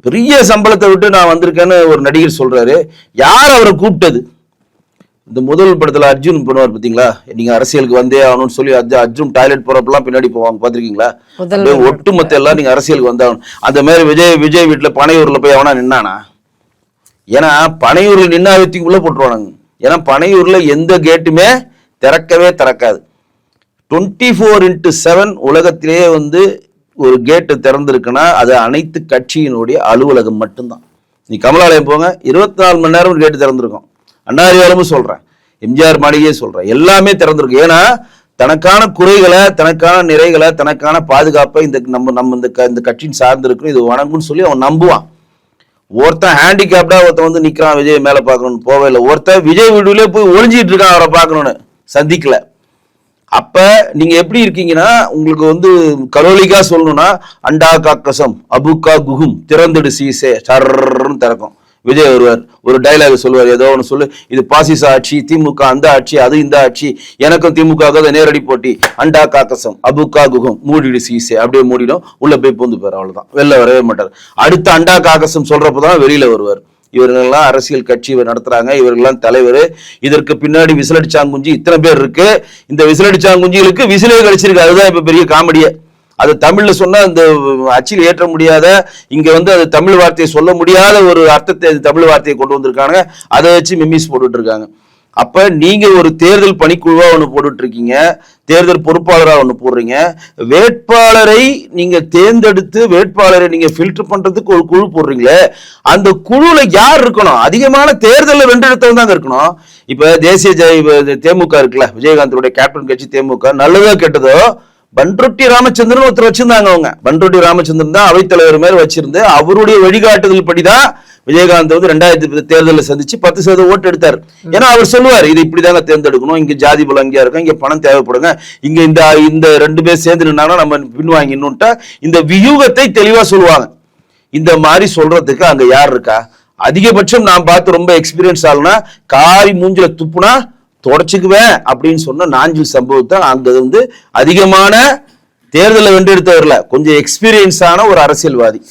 பெரிய சம்பளத்தை விட்டு நான் வந்திருக்கேன்னு ஒரு நடிகர் சொல்றாரு. யார் அவரை கூப்பிட்டது? இந்த முதல் படத்துல அர்ஜுன் பண்ணுவார் பார்த்தீங்களா, நீங்க அரசியலுக்கு வந்தே ஆகணும்னு சொல்லி அர்ஜுன் டாய்லெட் போறப்பெல்லாம் பின்னாடி போவாங்க பார்த்துருக்கீங்களா? ஒட்டுமொத்த எல்லாம் நீங்க அரசியலுக்கு வந்தாகணும். அந்த மாதிரி விஜய் வீட்டுல பனையூர்ல போய் அவனா நின்னானா? ஏன்னா பனையூர்ல நின்னா வெத்திக்குள்ள போட்டுருவானுங்க. ஏன்னா பனையூர்ல எந்த கேட்டுமே திறக்காது. 24x7 உலகத்திலேயே ஒரு கேட்டு திறந்திருக்குன்னா அது அனைத்து கட்சியினுடைய அலுவலகம் மட்டும்தான். நீ கமலாலயம் போங்க, 24 மணி நேரம் கேட்டு திறந்திருக்கும். அண்ணாரிவாலமும் சொல்றேன், எம்ஜிஆர் மாளிகையே சொல்றேன், எல்லாமே திறந்திருக்கு. ஏன்னா தனக்கான குறைகளை, தனக்கான நிறைகளை, தனக்கான பாதுகாப்பை இந்த கட்சியின் சார்ந்து இருக்கும், இது வணங்கும்னு சொல்லி அவன் நம்புவான். ஒருத்தன் ஹேண்டிகேப்டா ஒருத்தன் நிக்கிறான் விஜய் மேல பாக்கணும்னு போவே இல்லை. ஒருத்தன் விஜய் வீடுலேயே போய் ஒளிஞ்சிட்டு இருக்கான் அவரை பார்க்கணும்னு, சந்திக்கல. அப்ப நீங்க எப்படி இருக்கீங்கன்னா, உங்களுக்கு கலோலிக்கா சொல்லணும்னா அண்டா காக்கசம் அபுக்கா குகும் திறந்துடு சீசே சர்ன்னு திறக்கும். விஜய் வருவார், ஒரு டைலாக் சொல்லுவார், ஏதோ ஒன்று சொல்லு, இது பாசிச ஆட்சி, திமுக அந்த ஆட்சி, அது இந்த ஆட்சி, எனக்கும் திமுக நேரடி போட்டி, அண்டா காக்கசம் அபுக்கா குகும் மூடிடு சீசே, அப்படியே மூடிடும், உள்ள போய் பூந்து போயிரு, அவ்வளவுதான், வெளில வரவே மாட்டார். அடுத்த அண்டா காக்கசம் சொல்றப்பதான் வெளியில வருவார். இவர்கள்லாம் அரசியல் கட்சி நடத்துறாங்க, இவர்கள்லாம் தலைவர், இதற்கு பின்னாடி விசிலடிச்சாங்குஞ்சி இத்தனை பேர் இருக்கு. இந்த விசிலடிச்சாங்குஞ்சிகளுக்கு விசிலே கழிச்சிருக்கு. அதுதான் இப்ப பெரிய காமெடியே. அது தமிழ்ல சொன்னா அந்த அச்சில் ஏற்ற முடியாத, இங்க அது தமிழ் வார்த்தையை சொல்ல முடியாத ஒரு அர்த்தத்தை தமிழ் வார்த்தையை கொண்டு வந்திருக்காங்க. அதை வச்சு மிமிஸ் போட்டுட்டு இருக்காங்க. அப்ப நீங்க ஒரு தேர்தல் பணிக்குழுவா ஒண்ணு போட்டுட்டு இருக்கீங்க, தேர்தல் பொறுப்பாளரா ஒண்ணு போடுறீங்க. வேட்பாளரை நீங்க தேர்ந்தெடுத்து வேட்பாளரை நீங்க ஃபில்டர் பண்றதுக்கு ஒரு குழு போடுறீங்களே, அந்த குழுல யார் இருக்கணும்? அதிகமான தேர்தலில் வென்றெடுத்தவங்க தாங்க இருக்கணும். இப்ப தேசிய தேமுக இருக்குல்ல, விஜயகாந்தோட கேப்டன் கட்சி தேமுக, நல்லதோ கெட்டதோ பன்ருட்டி ராமச்சந்திரன் ஒருத்தர் வச்சிருந்தாங்க. அவங்க பன்ருட்டி ராமச்சந்திரன் தான் அவைத்தலைவர் மாதிரி வச்சிருந்து அவருடைய வழிகாட்டுதல் படிதான் விஜயகாந்த் 2010 தேர்தலில் சந்திச்சு 10% ஓட்டு எடுத்தார். ஏன்னா அவர் சொல்லுவார், இது இப்படிதாங்க தேர்ந்தெடுக்கணும், இங்க ஜாதி பலம் அங்கேயா இருக்கும், இங்க பணம் தேவைப்படுங்க, இங்க இந்த 2 பேர் சேர்ந்து நின்னாலும் நம்ம பின்வாங்கினுட்டா இந்த வியூகத்தை தெளிவா சொல்லுவாங்க. இந்த மாதிரி சொல்றதுக்கு அங்க யார் இருக்கா? அதிகபட்சம் நான் பார்த்து ரொம்ப எக்ஸ்பீரியன்ஸ் ஆகுனா, காரி மூஞ்சில துப்புனா தொடச்சுக்குவேன் அப்படின்னு சொன்ன நாஞ்சில் சம்பவத்தை அங்க அதிகமான தேர்தலை வென்றெடுத்தவர்ல கொஞ்சம் எக்ஸ்பீரியன்ஸான ஒரு அரசியல்வாதி.